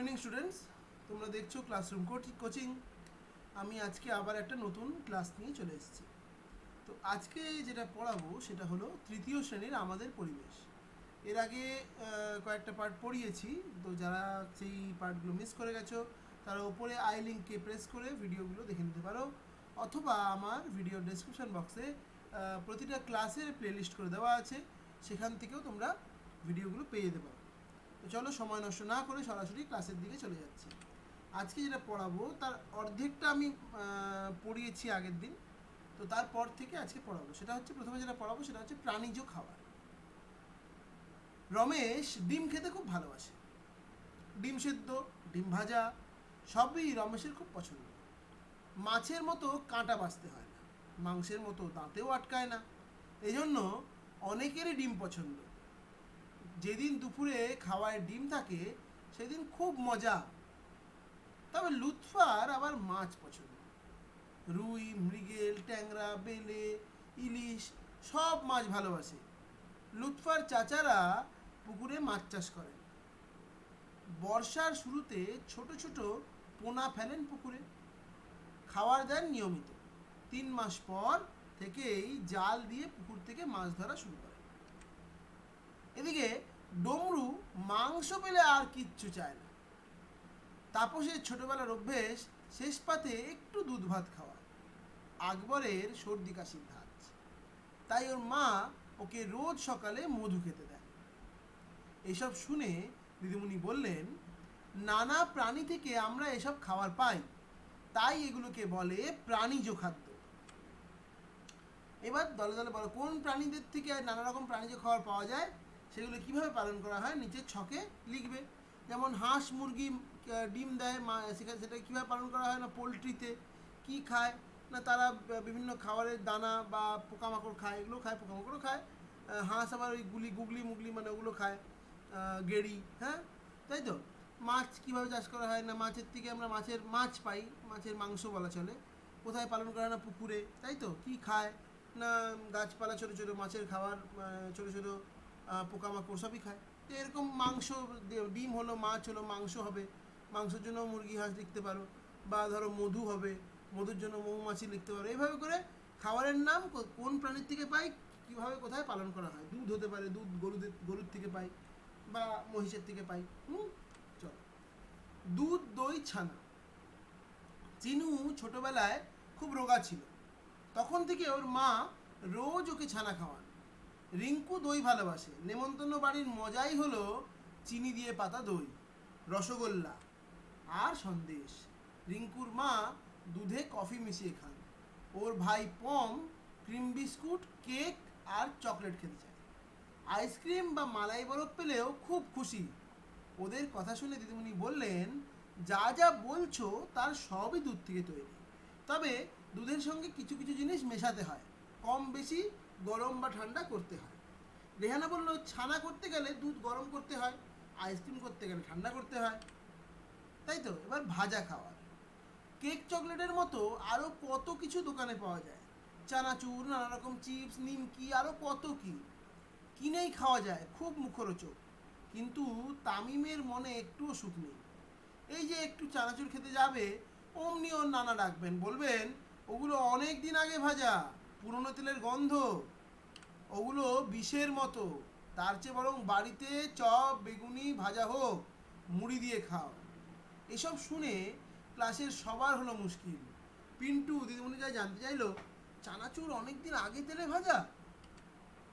Evening students, তোমরা দেখছো classroom coaching. আমি আজকে আবার একটা নতুন ক্লাস নিয়ে চলে এসেছি। তো আজকে যেটা পড়াবো সেটা হলো তৃতীয় শ্রেণীর আমাদের পরিবেশ। এর আগে কয়েকটা পার্ট পড়িয়েছি, তো যারা সেই পার্টগুলো মিস করে গেছো তারা ওপরে আই লিঙ্ককে প্রেস করে ভিডিওগুলো দেখে নিতে পারো, অথবা আমার ভিডিও ডেসক্রিপশন বক্সে প্রতিটা ক্লাসের প্লেলিস্ট করে দেওয়া আছে, সেখান থেকেও তোমরা ভিডিওগুলো পেয়ে যেতে পারো। তো চলো সময় নষ্ট না করে সরাসরি ক্লাসের দিকে চলে যাচ্ছি। আজকে যেটা পড়াবো তার অর্ধেকটা আমি পড়িয়েছি আগের দিন, তো তারপর থেকে আজকে পড়াবো সেটা হচ্ছে, প্রথমে যেটা পড়াবো সেটা হচ্ছে প্রাণীজ খাবার। রমেশ ডিম খেতে খুব ভালোবাসে। ডিম সেদ্ধ, ডিম ভাজা সবই রমেশের খুব পছন্দ। মাছের মতো কাঁটা বাছতে হয় না, মাংসের মতো দাঁতেও আটকায় না, এই জন্য অনেকেরই ডিম পছন্দ। যেদিন দুপুরে খাওয়ায় ডিম থাকে সেদিন খুব মজা। তবে লুৎফার আবার মাছ পছন্দ। রুই, মৃগেল, ট্যাংরা, বেলে, ইলিশ সব মাছ ভালোবাসে। লুৎফার চাচারা পুকুরে মাছ চাষ করেন। বর্ষার শুরুতে ছোট ছোট পোনা ফেলেন পুকুরে, খাওয়ার দেন নিয়মিত। 3 মাস পর থেকেই জাল দিয়ে পুকুর থেকে মাছ ধরা শুরু করে। এদিকে ডমরু মাংস পেলে আর কিচ্ছু চায় না। তাপসের ছোটবেলার অভ্যেস শেষ পাতে একটু দুধ ভাত খাওয়া। আকবরের সর্দি কাশির ধাঁচ, তাই ওর মা ওকে রোজ সকালে মধু খেতে দেয়। এসব শুনে দিদিমণি বললেন, নানা প্রাণী থেকে আমরা এসব খাবার পাই, তাই এগুলোকে বলে প্রাণীজ খাদ্য। এবার দলে দলে বলো, কোন প্রাণীদের থেকে নানা রকম প্রাণীজ খাবার পাওয়া যায়, সেগুলো কিভাবে পালন করা হয় নিচের ছকে লিখবে। যেমন হাঁস মুরগি ডিম দেয়, সেটা কীভাবে পালন করা হয় না, পোলট্রিতে কি খায় না, তারা বিভিন্ন খাবারের দানা বা পোকামাকড় খায়, এগুলো খায়, পোকামাকড়ও খায়। হাঁস আবার ওই গুগলি মুগলি মানে ওগুলো খায়, গেড়ি, হ্যাঁ তাই তো। মাছ কীভাবে চাষ করা হয় না, মাছের থেকে আমরা মাছ পাই, মাছের মাংস বলা চলে। কোথায় পালন করা হয় না, পুকুরে, তাই তো। কী খায় না, গাছপালা, ছোটো ছোটো মাছের খাবার, ছোটো ছোটো পোকামাকড় সবই খায়। তো এরকম মাংস, ডিম হলো, মাছ হলো, মাংস হবে, মাংসের জন্য মুরগি হাঁস লিখতে পারো, বা ধরো মধু হবে, মধুর জন্য মৌমাছি লিখতে পারো। এইভাবে করে খাবারের নাম কোন প্রাণীর থেকে পাই, কীভাবে কোথায় পালন করা হয়। দুধ হতে পারে, দুধ গরুর থেকে পাই বা মহিষের থেকে পাই। চলো, দুধ, দই, ছানা। চিনু ছোটবেলায় খুব রোগা ছিল, তখন থেকে ওর মা রোজ ওকে ছানা খাওয়ান। রিঙ্কু দই ভালোবাসে। নেমন্তন্ন বাড়ির মজাই হলো চিনি দিয়ে পাতা দই, রসগোল্লা আর সন্দেশ। রিঙ্কুর মা দুধে কফি মিশিয়ে খান। ওর ভাই পম ক্রিম বিস্কুট, কেক আর চকলেট খেতে চায়। আইসক্রিম বা মালাই বরফ পেলেও খুব খুশি। ওদের কথা শুনে দিদিমণি বললেন, যা যা বলছো তার সবই দুধ থেকে তৈরি, তবে দুধের সঙ্গে কিছু কিছু জিনিস মেশাতে হয়, কম বেশি গরম বা ঠান্ডা করতে হয়। রেহানা বলল, ছানা করতে গেলে দুধ গরম করতে হয়, আইসক্রিম করতে গেলে ঠান্ডা করতে হয়, তাই তো। এবার ভাজা খাওয়ার, কেক চকলেটের মতো আরও কত কিছু দোকানে পাওয়া যায়। চানাচুর, নানা রকম চিপস, নিমকি, আরও কত কি কিনেই খাওয়া যায়, খুব মুখরোচক। কিন্তু তামিমের মনে একটুও সুখ নেই। এই যে একটু চানাচুর খেতে যাবে, অমনি ওর নানা ডাকবেন, বলবেন, ওগুলো অনেক দিন আগে ভাজা, পুরনো তেলের গন্ধ, ওগুলো বিষের মতো, তার চেয়ে বরং বাড়িতে চপ বেগুনি ভাজা হোক, মুড়ি দিয়ে খাও। এসব শুনে ক্লাসের সবার হলো মুশকিল। পিন্টু দিদিমণি যা জানতে চাইলো, চানাচুর অনেক দিন আগে তেলে ভাজা?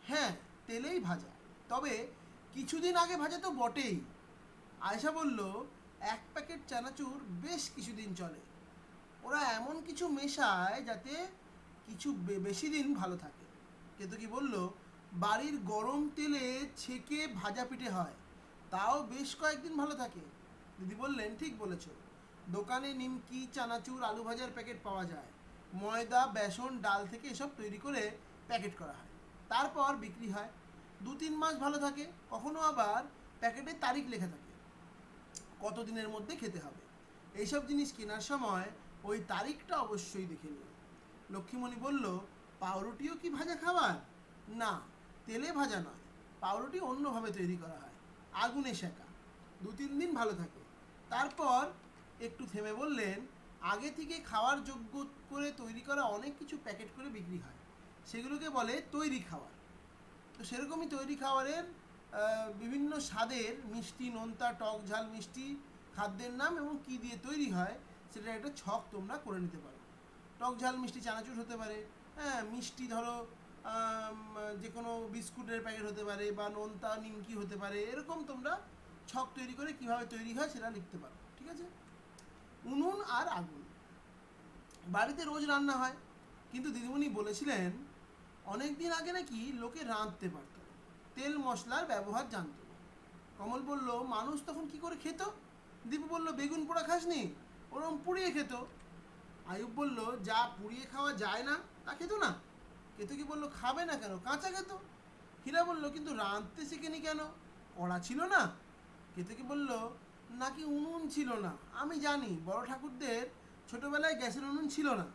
হ্যাঁ, তেলেই ভাজা, তবে কিছুদিন আগে ভাজা তো বটেই। আয়েশা বলল, এক প্যাকেট চানাচুর বেশ কিছুদিন চলে। ওরা এমন কিছু মেশায় যাতে কিছু বেশি দিন ভালো থাকে। কেতকী বলল, বাড়ির গরম তেলে ছেঁকে ভাজা পিঠে হয়, তাও বেশ কয়েকদিন ভালো থাকে। দিদি বললেন, ঠিক বলেছ, দোকানে নিমকি, চানাচুর, আলু ভাজার প্যাকেট পাওয়া যায়। ময়দা, বেসন, ডাল থেকে এসব তৈরি করে প্যাকেট করা হয়, তারপর বিক্রি হয়। 2-3 মাস ভালো থাকে, কখনো আবার প্যাকেটে তারিখ লেখা থাকে, কতদিনের মধ্যে খেতে হবে। এইসব জিনিস কেনার সময় ওই তারিখটা অবশ্যই দেখে নিও। লক্ষ্মীমণি বলল, পাউরুটিও কি ভাজা খাবার? না, তেলে ভাজা নয়, পাউরুটি অন্যভাবে তৈরি করা হয়, আগুনে সেঁকা, 2-3 দিন ভালো থাকে। তারপর একটু থেমে বললেন, আগে থেকে খাওয়ার যোগ্য করে তৈরি করা অনেক কিছু প্যাকেট করে বিক্রি হয়, সেগুলোকে বলে তৈরি খাবার। তো সেরকমই তৈরি খাবারের বিভিন্ন স্বাদের মিষ্টি, নোনতা, টক, ঝাল, মিষ্টি খাদ্যের নাম এবং কী দিয়ে তৈরি হয় সেটা একটা ছক তোমরা করে নিতে পারো। টক, ঝাল, মিষ্টি চানাচুর হতে পারে, হ্যাঁ, মিষ্টি ধরো যে কোনো বিস্কুটের প্যাকেট হতে পারে, বা নোনতা নিমকি হতে পারে। এরকম তোমরা ছক তৈরি করে কিভাবে তৈরি হয় সেটা লিখতে পারো, ঠিক আছে? উনুন আর আগুন বাড়িতে রোজ রান্না হয়, কিন্তু দিদিমণি বলেছিলেন অনেক দিন আগে নাকি লোকে রাঁধতে পারত না, তেল মশলার ব্যবহার জানতো না। কমল বলল, মানুষ তখন কি করে খেত? দীপু বলল, বেগুন পোড়া খাসনি, ওরম পুড়িয়ে খেত। আয়ুব বলল, যা পুড়িয়ে খাওয়া যায় না তা খেত না। কেতকী বলল, খাবে না কেন, কাঁচা খেত। হীরা বলল, কিন্তু রাঁধতে শেখেনি কেন, কড়া ছিল না? কেতকী বলল, নাকি উনুন ছিল না। আমি জানি বড় ঠাকুরদের ছোটবেলায় গ্যাসের উনুন ছিল না।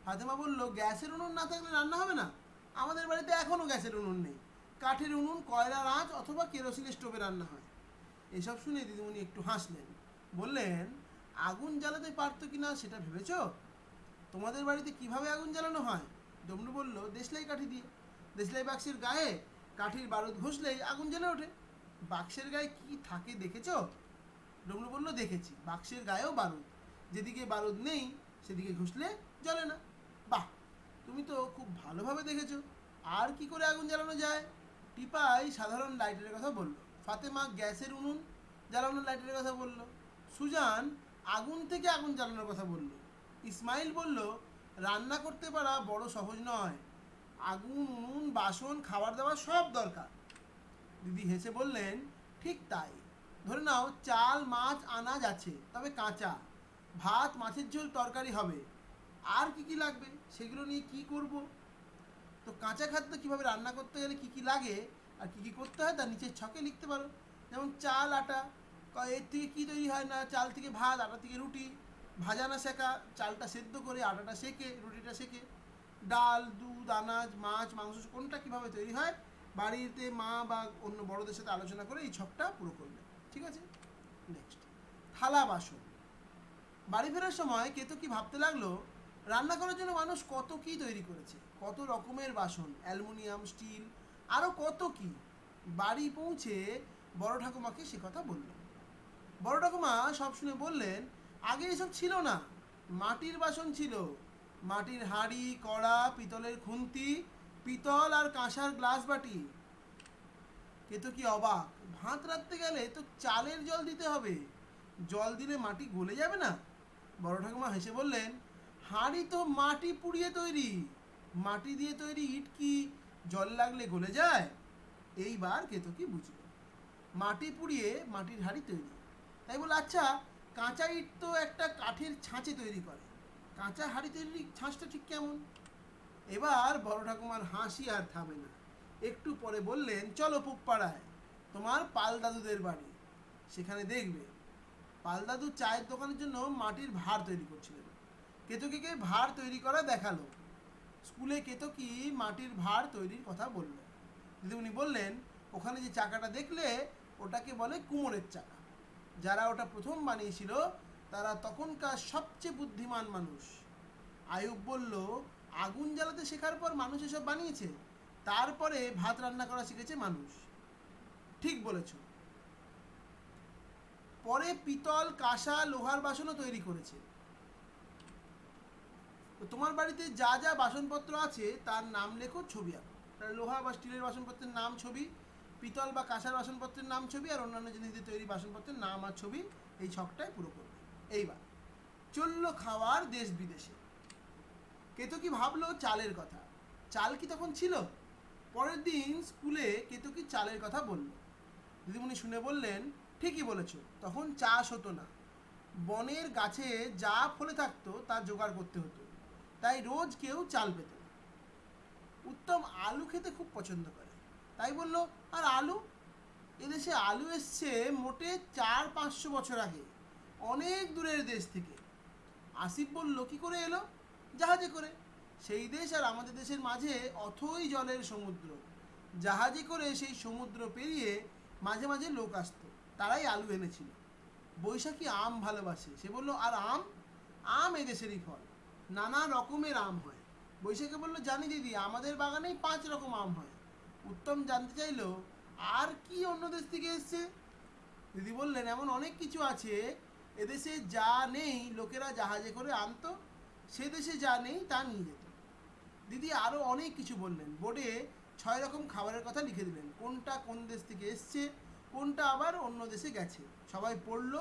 ফাতেমা বলল, গ্যাসের উনুন না থাকলে রান্না হবে না? আমাদের বাড়িতে এখনও গ্যাসের উনুন নেই, কাঠের উনুন, কয়লার আঁচ অথবা কেরোসিনের স্টোভে রান্না হয়। এসব শুনে দিদিমণি একটু হাসলেন, বললেন, আগুন জ্বালাতে পারতো কি না সেটা ভেবেছ? তোমাদের বাড়িতে কিভাবে আগুন জ্বালানো হয়? ডমরু বলল, দেশলাই কাঠি দিয়ে। দেশলাই বাক্সের গায়ে কাঠির বারুদ ঘষলেই আগুন জ্বলে ওঠে। বাক্সের গায়ে কি থাকে দেখেছ? ডমরু বলল, দেখেছি, বাক্সের গায়েও বারুদ, যেদিকে বারুদ নেই সেদিকে ঘষলে জ্বলে না। বাহ, তুমি তো খুব ভালোভাবে দেখেছো। আর কি করে আগুন জ্বালানো যায়? টিপাই সাধারণ লাইটারের কথা বলল, ফাতেমা গ্যাসের উনুন জ্বালানোর লাইটারের কথা বলল, সুজান আগুন থেকে আগুন জ্বালানোর কথা বলল, ইসমাইল বলল, রান্না করতে পারা বড় সহজ নয়, আগুন, উনুন, বাসন, খাবার দাবার সব দরকার। দিদি হেসে বললেন, ঠিক তাই। ধরে নাও চাল, মাছ, আনাজ আছে, তবে কাঁচা। ভাত, মাছের ঝোল, তরকারি হবে। আর কি কি লাগবে সেগুলো নিয়ে কি করব? তো কাঁচা খাদ্য কিভাবে রান্না করতে গেলে কি কি লাগে আর কি কি করতে হয় তা নিচের ছকে লিখতে পারো। যেমন চাল, আটা, এর থেকে কী তৈরি হয় না, চাল থেকে ভাত, আটা থেকে রুটি। ভাজা না শেখা, চালটা সেদ্ধ করে আটাটা সেকে রুটিটা সেকে। ডাল, দুধ, আনাজ, মাছ, মাংস কোনটা কীভাবে তৈরি হয় বাড়িতে মা বা অন্য বড়দের সাথে আলোচনা করে এই ছকটা পুরো করবে, ঠিক আছে? নেক্সট, থালা বাসন। বাড়ি ফেরার সময় কেতকী ভাবতে লাগলো, রান্না করার জন্য মানুষ কত কী তৈরি করেছে, কত রকমের বাসন, অ্যালুমিনিয়াম, স্টিল, আরও কত কী। বাড়ি পৌঁছে বড় ঠাকুমাকে সে কথা বলল। বড় ঠাকুমা সব শুনে বললেন, আগে এসব ছিল না, মাটির বাসন ছিল, মাটির হাঁড়ি, কড়া, পিতলের খুন্তি, পিতল আর কাঁসার গ্লাস বাটি। কেতকী অবাক, ভাত রাঁধতে গেলে তো চালের জল দিতে হবে, জল দিলে মাটি গলে যাবে না? বড় ঠাকুমা হেসে বললেন, হাঁড়ি তো মাটি পুড়িয়ে তৈরি, মাটি দিয়ে তৈরি ইট কি জল লাগলে গলে যায়? এইবার কেতকী বুঝল, মাটি পুড়িয়ে মাটির হাঁড়ি তৈরি। তাই বলে, আচ্ছা, কাঁচা ইট তো একটা কাঠের ছাঁচে তৈরি করে, কাঁচা হাঁড়ি তৈরির ছাঁচটা ঠিক কেমন? এবার বড় ঠাকুমার হাসি আর থামে না। একটু পরে বললেন, চলো পুবপাড়ায়, তোমার পাল দাদুদের বাড়ি, সেখানে দেখবে। পাল দাদু চায়ের দোকানের জন্য মাটির ভাঁড় তৈরি করছিলেন। কেতকীকে ভাঁড় তৈরি করা দেখালো। স্কুলে কেতকী মাটির ভাঁড় তৈরির কথা বলল। দিদিমণি বললেন, ওখানে যে চাকাটা দেখলে ওটাকে বলে কুমোরের চাকা। যারা ওটা প্রথম বানিয়েছিল তারা তখনকার সবচেয়ে বুদ্ধিমান মানুষ। আয়ুব বলল, আগুন জ্বালাতে শেখার পর মানুষ এসব বানিয়েছে, তারপরে ভাত রান্না করা শিখেছে মানুষ। ঠিক বলেছ। পরে পিতল, কাঁসা, লোহার বাসনও তৈরি করেছে। তো তোমার বাড়িতে যা যা বাসনপত্র আছে তার নাম লেখো, ছবি আঁকো। লোহা বা স্টিলের বাসনপত্রের নাম, ছবি, পিতল বা কাঁসার বাসনপত্রের নাম, ছবি, আর অন্যান্য জিনিস দিয়ে তৈরি বাসনপত্রের নাম আর ছবি এই ছকটায় পুরো করবে। এইবার চললো খাওয়ার দেশ বিদেশে। কেতকী ভাবলো চালের কথা। চাল কি তখন ছিল? পরের দিন স্কুলে কেতকী চালের কথা বলল। দিদিমণি শুনে বললেন, ঠিকই বলেছ, তখন চাষ হতো না, বনের গাছে যা ফলে থাকতো তা জোগাড় করতে হতো, তাই রোজ কেউ চাল পেত না। উত্তম আলু খেতে খুব পছন্দ করে, তাই বলল, আর আলু? এদেশে আলু এসছে মোটে 400-500 বছর আগে, অনেক দূরের দেশ থেকে। আসিফ বলল, কি করে এলো? জাহাজে করে। সেই দেশ আর আমাদের দেশের মাঝে অথই জলের সমুদ্র, জাহাজে করে সেই সমুদ্র পেরিয়ে মাঝে মাঝে লোক আসতো, তারাই আলু এনেছিল। বৈশাখী আম ভালোবাসে। সে বলল, আর আম? আম এদেশেরই ফল, নানা রকমের আম হয়। বৈশাখী বলল, জানি দিদি, আমাদের বাগানেই 5 রকম আম হয়। উত্তম জানতে চাইলো, আর কি অন্য দেশ থেকে এসছে? দিদি বললেন, এমন অনেক কিছু আছে, এদেশে যা নেই লোকেরা জাহাজে করে আনতো, সে দেশে যা নেই তা নিয়ে যেত। দিদি আরও অনেক কিছু বললেন, বোর্ডে 6 রকম খাবারের কথা লিখে দিলেন, কোনটা কোন দেশ থেকে এসছে, কোনটা আবার অন্য দেশে গেছে। সবাই পড়লো,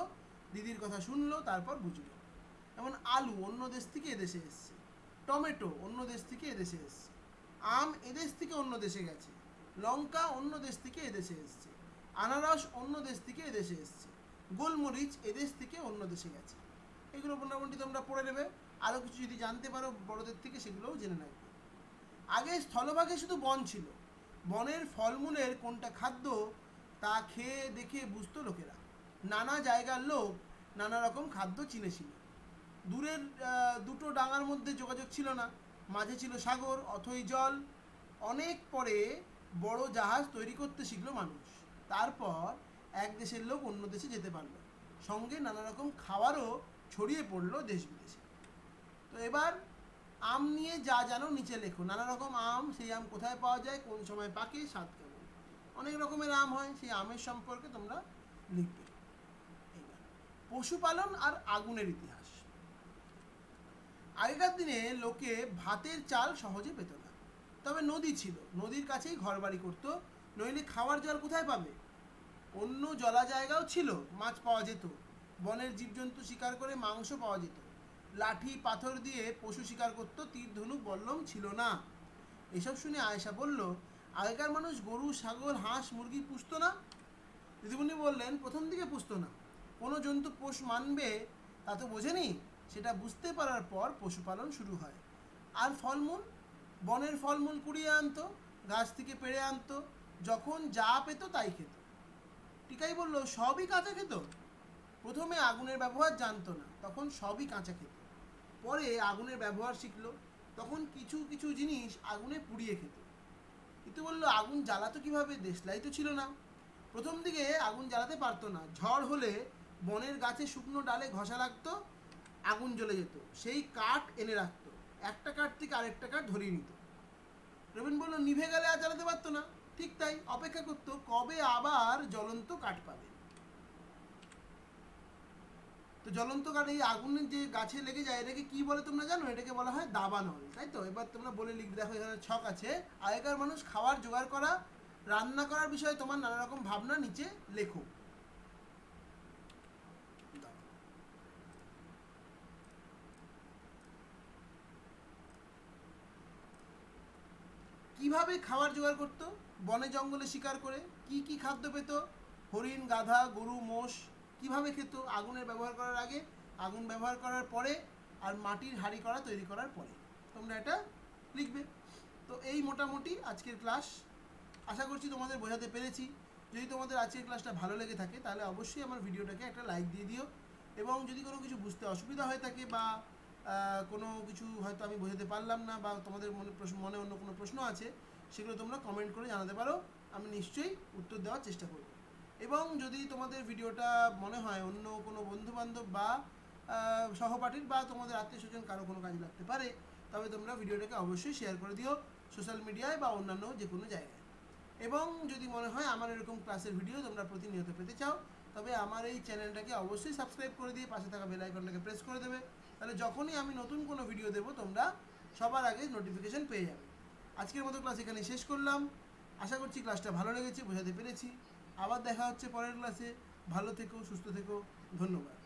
দিদির কথা শুনলো, তারপর বুঝলো। যেমন আলু অন্য দেশ থেকে এদেশে এসছে, টমেটো অন্য দেশ থেকে এদেশে এসছে, আম এদেশ থেকে অন্য দেশে গেছে, লঙ্কা অন্য দেশ থেকে এদেশে এসছে, আনারস অন্য দেশ থেকে এদেশে এসছে, গোলমরিচ এদেশ থেকে অন্য দেশে গেছে। এগুলো মোটামুটি তোমরা পড়ে নেবে। আরও কিছু যদি জানতে পারো বড়দের থেকে, সেগুলোও জেনে নেবে। আগে স্থলভাগে শুধু বন ছিল, বনের ফলমূলের কোনটা খাদ্য তা খেয়ে দেখে বুঝতো লোকেরা। নানা জায়গার লোক নানা রকম খাদ্য চিনেছিল। দূরের দুটো ডাঙার মধ্যে যোগাযোগ ছিল না, মাঝে ছিল সাগর, অথই জল। অনেক পরে বড় জাহাজ তৈরি করতে শিখলো মানুষ। তারপর এক দেশের লোক অন্য দেশে যেতে পারলো, সঙ্গে নানা রকম খাবারও ছড়িয়ে পড়লো দেশ বিদেশে। তো এবার আম নিয়ে যা জানো নিচে লেখো। নানা রকম আম, সেই আম কোথায় পাওয়া যায়, কোন সময় পাকে, স্বাদ কেমন। অনেক রকমের আম হয়, সেই আমের সম্পর্কে তোমরা লিখবে। এইবার পশুপালন আর আগুনের ইতিহাস। আগেকার দিনে লোকে ভাতের চাল সহজে পেত না, তবে নদী ছিল, নদীর কাছেই ঘরবাড়ি করতো। নইলে খাওয়ার জল কোথায় পাবে? অন্য জলা জায়গাও ছিল, মাছ পাওয়া যেত, বনের জীবজন্তু শিকার করে মাংস পাওয়া যেত। লাঠি পাথর দিয়ে পশু শিকার করতো, তীর ধনুক বল্লম ছিল না। এসব শুনে আয়েশা বলল, আগেকার মানুষ গরু, ছাগল, হাঁস, মুরগি পুষতো না? দিদিমণি বললেন, প্রথম দিকে পুষতো না, কোনো জন্তু পোষ মানবে তা তো বোঝেনি। সেটা বুঝতে পারার পর পশুপালন শুরু হয়। আর ফলমূল, বনের ফলমূল কুড়িয়ে আনতো, গাছ থেকে পেড়ে আনতো, যখন যা পেত তাই খেত। টিকাই বলল, সবই কাঁচা খেত। প্রথমে আগুনের ব্যবহার জানতো না, তখন সবই কাঁচা খেত। পরে আগুনের ব্যবহার শিখলো, তখন কিছু কিছু জিনিস আগুনে পুড়িয়ে খেত। কিন্তু বললো, আগুন জ্বালাতো কিভাবে? দেশলাই তো ছিল না। প্রথম দিকে আগুন জ্বালাতে পারতো না, ঝড় হলে বনের গাছে শুকনো ডালে ঘষা লাগতো, আগুন জ্বলে যেত। সেই কাঠ এনে রাখতো, একটা কাঠ থেকে আরেকটা কাঠ ধরিয়ে নিত। রবীন বলল, নিভে গেলে আর জ্বালাতে পারতো না। ঠিক তাই, অপেক্ষা করতো কবে আবার জ্বলন্ত কাঠ পাবে। তো জ্বলন্ত কাঠ, এই আগুনের যে গাছে লেগে যায়, এটাকে কি বলে তোমরা জানো? এটাকে বলা হয় দাবানল, তাই তো? এবার তোমরা বলে লিখবে, দেখো এখানে ছক আছে। আগেকার মানুষ খাবার জোগাড় করা, রান্না করার বিষয়ে তোমার নানা রকম ভাবনা নিচে লেখো। কিভাবে খাবার জোগাড় করতো? বনে জঙ্গলে শিকার করে। কি কি খাদ্য পেত? হরিণ, গাধা, গরু, মোষ। কিভাবে খেত? আগুনের ব্যবহার করার আগে, আগুন ব্যবহার করার পরে, আর মাটির হাঁড়ি করা তৈরি করার পরে। তোমরা এটা লিখবে। তো এই মোটামুটি আজকের ক্লাস। আশা করছি তোমাদের বোঝাতে পেরেছি। যদি তোমাদের আজকের ক্লাসটা ভালো লেগে থাকে, তাহলে অবশ্যই আমার ভিডিওটাকে একটা লাইক দিয়ে দিও। এবং যদি কোনো কিছু বুঝতে অসুবিধা হয়ে থাকে, বা কোনো কিছু হয়তো আমি বোঝাতে পারলাম না, বা তোমাদের মনে অন্য কোনো প্রশ্ন আছে, সেগুলো তোমরা কমেন্ট করে জানাতে পারো। আমি নিশ্চয়ই উত্তর দেওয়ার চেষ্টা করব। এবং যদি তোমাদের ভিডিওটা মনে হয় অন্য কোনো বন্ধুবান্ধব বা সহপাঠীর বা তোমাদের আত্মীয় স্বজন কারো কোনো কাজে লাগতে পারে, তবে তোমরা ভিডিওটাকে অবশ্যই শেয়ার করে দিও সোশ্যাল মিডিয়ায় বা অন্যান্য যে কোনো জায়গায়। এবং যদি মনে হয় আমার এরকম ক্লাসের ভিডিও তোমরা প্রতিনিয়ত পেতে চাও, তবে আমার এই চ্যানেলটাকে অবশ্যই সাবস্ক্রাইব করে দিয়ে পাশে থাকা বেল আইকনটাকে প্রেস করে দেবে। তাহলে যখনই আমি নতুন কোনো ভিডিও দেবো, তোমরা সবার আগে নোটিফিকেশন পেয়ে যাবে। আজকের মতো ক্লাস এখানে শেষ করলাম। আশা করছি ক্লাসটা ভালো লেগেছে, বোঝাতে পেরেছি। আবার দেখা হচ্ছে পরের ক্লাসে। ভালো থেকো, সুস্থ থেকো, ধন্যবাদ।